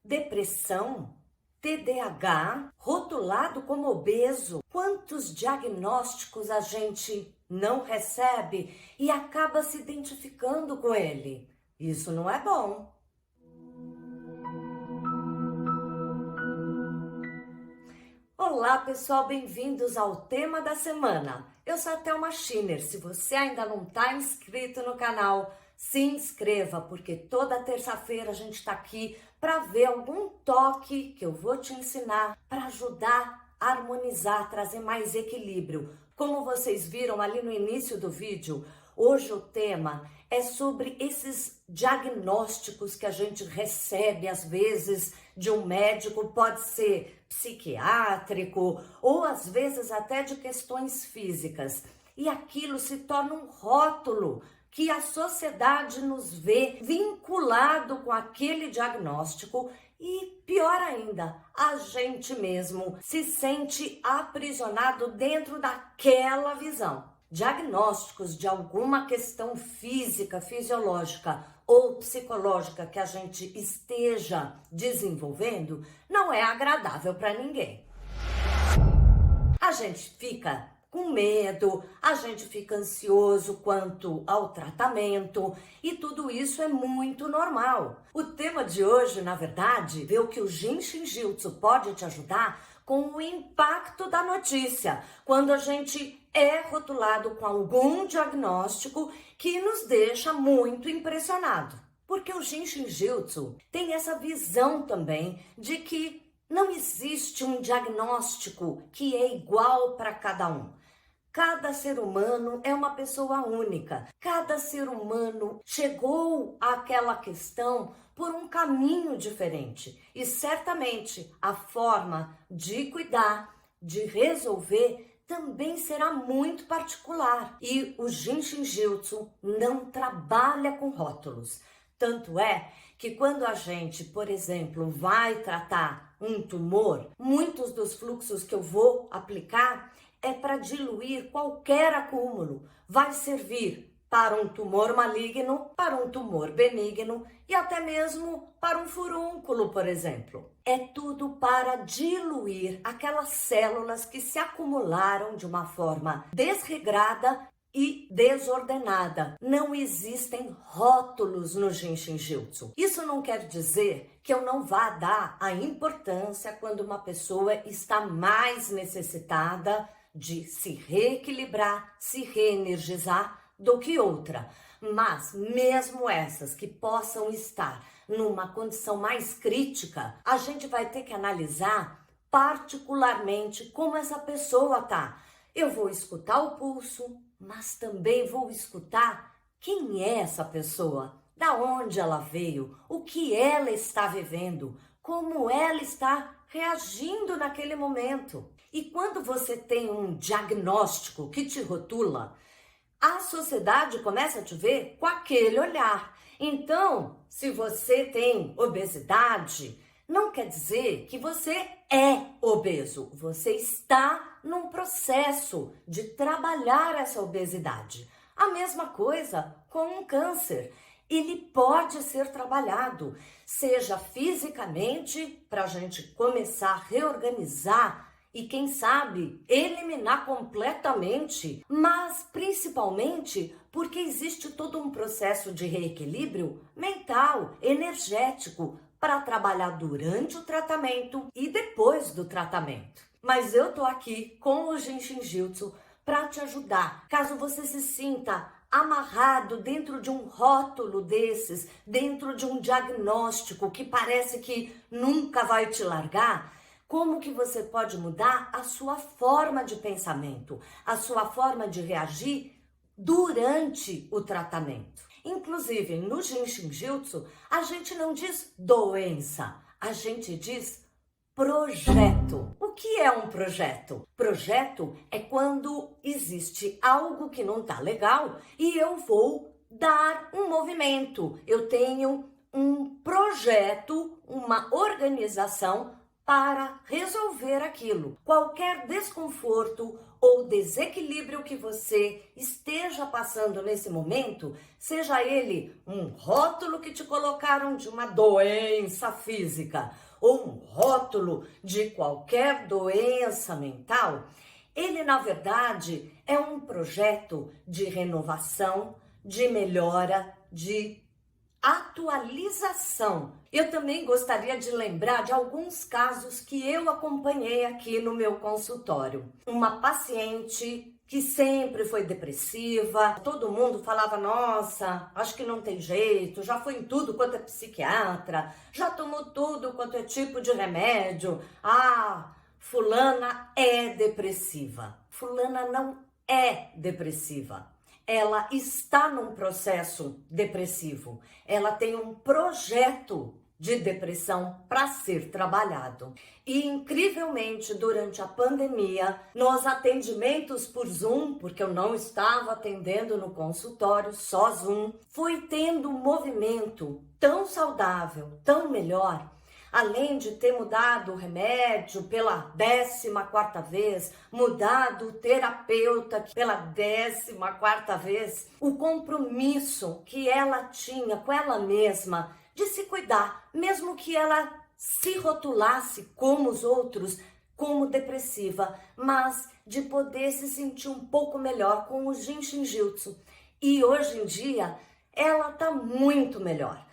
depressão, TDAH, rotulado como obeso. Quantos diagnósticos a gente não recebe e acaba se identificando com ele? Isso não é bom. Olá pessoal, bem-vindos ao tema da semana. Eu sou a Thelma Schiner. Se você ainda não está inscrito no canal, se inscreva, porque toda terça-feira a gente está aqui para ver algum toque que eu vou te ensinar para ajudar a harmonizar, trazer mais equilíbrio. Como vocês viram ali no início do vídeo, hoje o tema é sobre esses diagnósticos que a gente recebe às vezes de um médico, pode ser psiquiátrico ou às vezes até de questões físicas. E aquilo se torna um rótulo que a sociedade nos vê vinculado com aquele diagnóstico e, pior ainda, a gente mesmo se sente aprisionado dentro daquela visão. Diagnósticos de alguma questão física, fisiológica ou psicológica que a gente esteja desenvolvendo não é agradável para ninguém. A gente fica com medo, a gente fica ansioso quanto ao tratamento e tudo isso é muito normal. O tema de hoje, na verdade, vê o que o Jinshin Jyutsu pode te ajudar com o impacto da notícia, quando a gente é rotulado com algum diagnóstico que nos deixa muito impressionado. Porque o Jinshin Jyutsu tem essa visão também de que não existe um diagnóstico que é igual para cada um. Cada ser humano é uma pessoa única. Cada ser humano chegou àquela questão por um caminho diferente. E certamente a forma de cuidar, de resolver, também será muito particular. E o Jinshin Jyutsu não trabalha com rótulos. Tanto é que quando a gente, por exemplo, vai tratar um tumor, muitos dos fluxos que eu vou aplicar é para diluir qualquer acúmulo. Vai servir para um tumor maligno, para um tumor benigno e até mesmo para um furúnculo, por exemplo. É tudo para diluir aquelas células que se acumularam de uma forma desregrada e desordenada. Não existem rótulos no Jinshin Jyutsu. Isso não quer dizer que eu não vá dar a importância quando uma pessoa está mais necessitada de se reequilibrar, se reenergizar do que outra. Mas mesmo essas que possam estar numa condição mais crítica, a gente vai ter que analisar particularmente como essa pessoa tá. Eu vou escutar o pulso, mas também vou escutar quem é essa pessoa, da onde ela veio, o que ela está vivendo, como ela está reagindo naquele momento. E quando você tem um diagnóstico que te rotula, a sociedade começa a te ver com aquele olhar. Então, se você tem obesidade, não quer dizer que você é obeso. Você está num processo de trabalhar essa obesidade. A mesma coisa com um câncer. Ele pode ser trabalhado, seja fisicamente, para a gente começar a reorganizar e, quem sabe, eliminar completamente, mas principalmente porque existe todo um processo de reequilíbrio mental, energético, para trabalhar durante o tratamento e depois do tratamento. Mas eu tô aqui com o Jinshin Jyutsu para te ajudar, caso você se sinta amarrado dentro de um rótulo desses, dentro de um diagnóstico que parece que nunca vai te largar. Como que você pode mudar a sua forma de pensamento, a sua forma de reagir durante o tratamento? Inclusive, no Jinshin Jyutsu, a gente não diz doença, a gente diz projeto. O que é um projeto? Projeto é quando existe algo que não tá legal e eu vou dar um movimento. Eu tenho um projeto, uma organização para resolver aquilo. Qualquer desconforto ou desequilíbrio que você esteja passando nesse momento, seja ele um rótulo que te colocaram de uma doença física ou um rótulo de qualquer doença mental, ele na verdade é um projeto de renovação, de melhora, de atualização. Eu também gostaria de lembrar de alguns casos que eu acompanhei aqui no meu consultório. Uma paciente que sempre foi depressiva, todo mundo falava, nossa, acho que não tem jeito, já foi em tudo quanto é psiquiatra, já tomou tudo quanto é tipo de remédio, fulana é depressiva. Fulana não é depressiva. Ela está num processo depressivo. Ela tem um projeto de depressão para ser trabalhado. E incrivelmente, durante a pandemia, nos atendimentos por Zoom, porque eu não estava atendendo no consultório, só Zoom, foi tendo um movimento tão saudável, tão melhor. Além de ter mudado o remédio pela 14ª vez, mudado o terapeuta pela 14ª vez, o compromisso que ela tinha com ela mesma de se cuidar, mesmo que ela se rotulasse como os outros, como depressiva, mas de poder se sentir um pouco melhor com o Jinshin Jutsu. E hoje em dia, ela está muito melhor.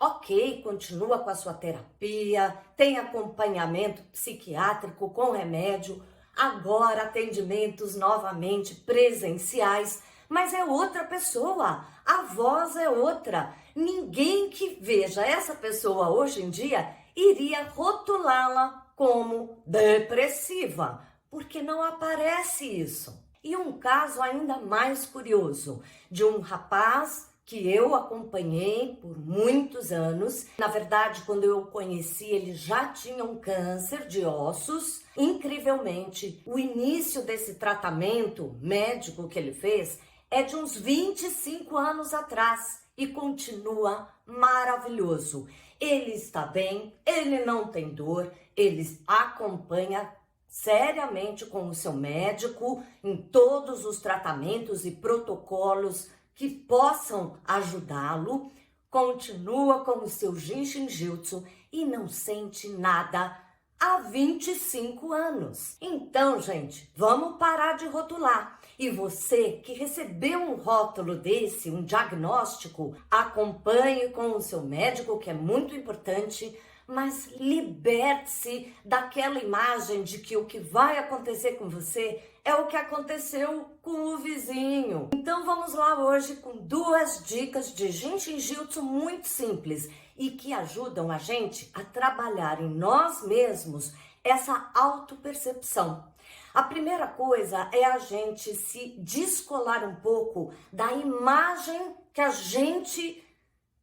Ok, continua com a sua terapia, tem acompanhamento psiquiátrico com remédio, agora atendimentos novamente presenciais, mas é outra pessoa, a voz é outra. Ninguém que veja essa pessoa hoje em dia iria rotulá-la como depressiva, porque não aparece isso. E um caso ainda mais curioso, de um rapaz que eu acompanhei por muitos anos. Na verdade, quando eu o conheci, ele já tinha um câncer de ossos. Incrivelmente, o início desse tratamento médico que ele fez é de uns 25 anos atrás e continua maravilhoso. Ele está bem, ele não tem dor, ele acompanha seriamente com o seu médico em todos os tratamentos e protocolos que possam ajudá-lo, continua com o seu Jinshin Jutsu e não sente nada há 25 anos. Então, gente, vamos parar de rotular. E você que recebeu um rótulo desse, um diagnóstico, acompanhe com o seu médico, que é muito importante, mas liberte-se daquela imagem de que o que vai acontecer com você é o que aconteceu com o vizinho. Então vamos lá hoje com 2 dicas de Jinshin Jutsu muito simples e que ajudam a gente a trabalhar em nós mesmos essa autopercepção. A primeira coisa é a gente se descolar um pouco da imagem que a gente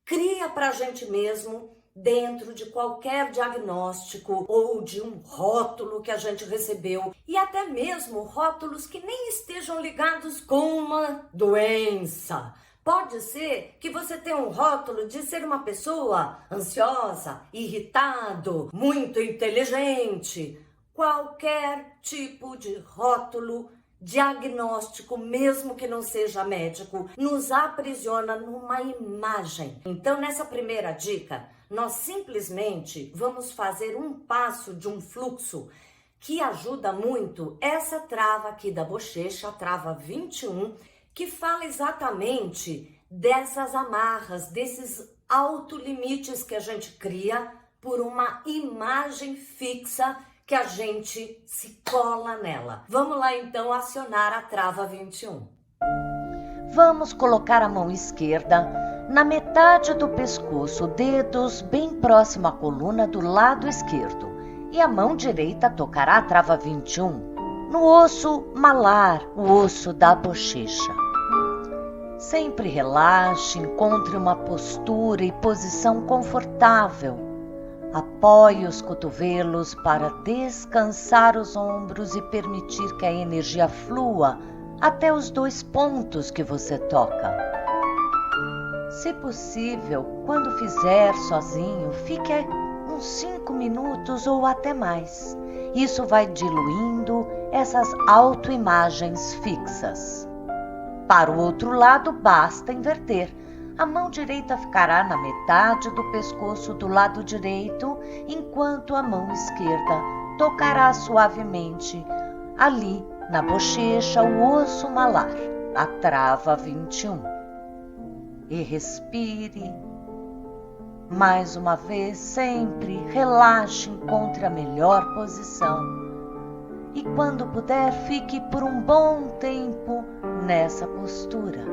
cria para a gente mesmo dentro de qualquer diagnóstico ou de um rótulo que a gente recebeu e até mesmo rótulos que nem estejam ligados com uma doença. Pode ser que você tenha um rótulo de ser uma pessoa ansiosa, irritado, muito inteligente. Qualquer tipo de rótulo, diagnóstico, mesmo que não seja médico, nos aprisiona numa imagem. Então, nessa primeira dica, nós simplesmente vamos fazer um passo de um fluxo que ajuda muito essa trava aqui da bochecha, a trava 21, que fala exatamente dessas amarras, desses autolimites que a gente cria por uma imagem fixa que a gente se cola nela. Vamos lá então acionar a trava 21. Vamos colocar a mão esquerda na metade do pescoço, dedos bem próximo à coluna do lado esquerdo. E a mão direita tocará a trava 21 no osso malar, o osso da bochecha. Sempre relaxe, encontre uma postura e posição confortável. Apoie os cotovelos para descansar os ombros e permitir que a energia flua até os 2 pontos que você toca. Se possível, quando fizer sozinho, fique uns 5 minutos ou até mais. Isso vai diluindo essas autoimagens fixas. Para o outro lado, basta inverter. A mão direita ficará na metade do pescoço do lado direito, enquanto a mão esquerda tocará suavemente ali na bochecha, o osso malar, a trava 21. E respire. Mais uma vez, sempre relaxe, encontre a melhor posição. E quando puder, fique por um bom tempo nessa postura.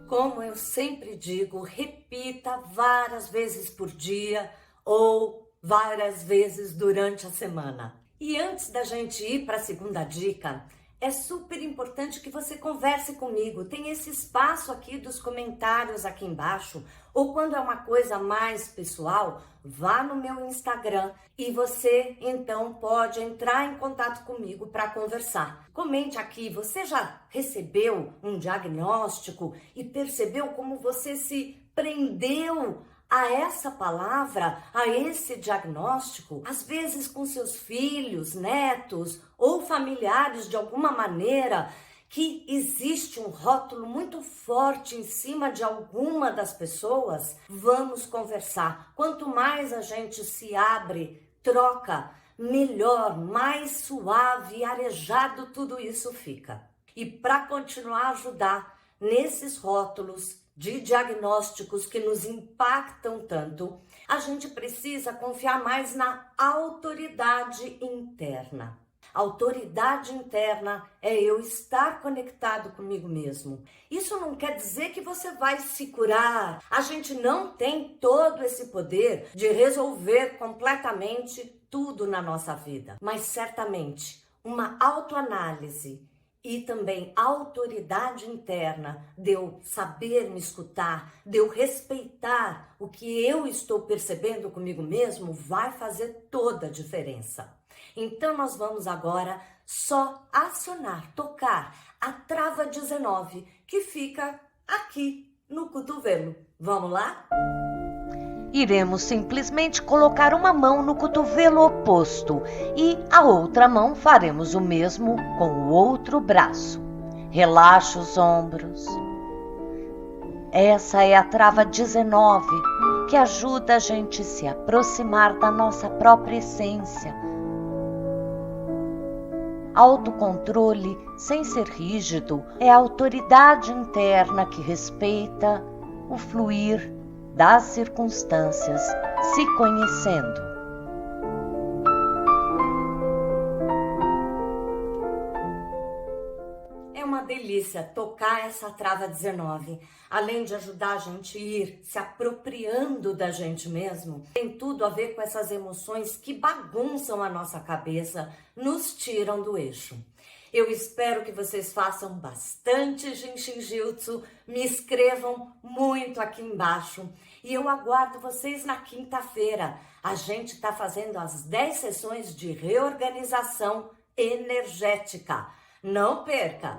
Como eu sempre digo, repita várias vezes por dia ou várias vezes durante a semana. E antes da gente ir para a segunda dica, é super importante que você converse comigo. Tem esse espaço aqui dos comentários aqui embaixo, ou quando é uma coisa mais pessoal, vá no meu Instagram e você então pode entrar em contato comigo para conversar. Comente aqui, você já recebeu um diagnóstico e percebeu como você se prendeu a essa palavra, a esse diagnóstico, às vezes com seus filhos, netos ou familiares de alguma maneira, que existe um rótulo muito forte em cima de alguma das pessoas? Vamos conversar. Quanto mais a gente se abre, troca, melhor, mais suave e arejado tudo isso fica. E para continuar a ajudar nesses rótulos de diagnósticos que nos impactam tanto, a gente precisa confiar mais na autoridade interna. Autoridade interna é eu estar conectado comigo mesmo. Isso não quer dizer que você vai se curar. A gente não tem todo esse poder de resolver completamente tudo na nossa vida. Mas certamente uma autoanálise e também autoridade interna de eu saber me escutar, de eu respeitar o que eu estou percebendo comigo mesmo, vai fazer toda a diferença. Então nós vamos agora só acionar, tocar a trava 19, que fica aqui no cotovelo. Vamos lá? Iremos simplesmente colocar uma mão no cotovelo oposto e a outra mão faremos o mesmo com o outro braço. Relaxe os ombros. Essa é a trava 19, que ajuda a gente a se aproximar da nossa própria essência. Autocontrole, sem ser rígido, é a autoridade interna que respeita o fluir das circunstâncias, se conhecendo. É uma delícia tocar essa trava 19. Além de ajudar a gente a ir se apropriando da gente mesmo, tem tudo a ver com essas emoções que bagunçam a nossa cabeça, nos tiram do eixo. Eu espero que vocês façam bastante Jinshin Jyutsu, me escrevam muito aqui embaixo e eu aguardo vocês na quinta-feira. A gente está fazendo as 10 sessões de reorganização energética. Não perca!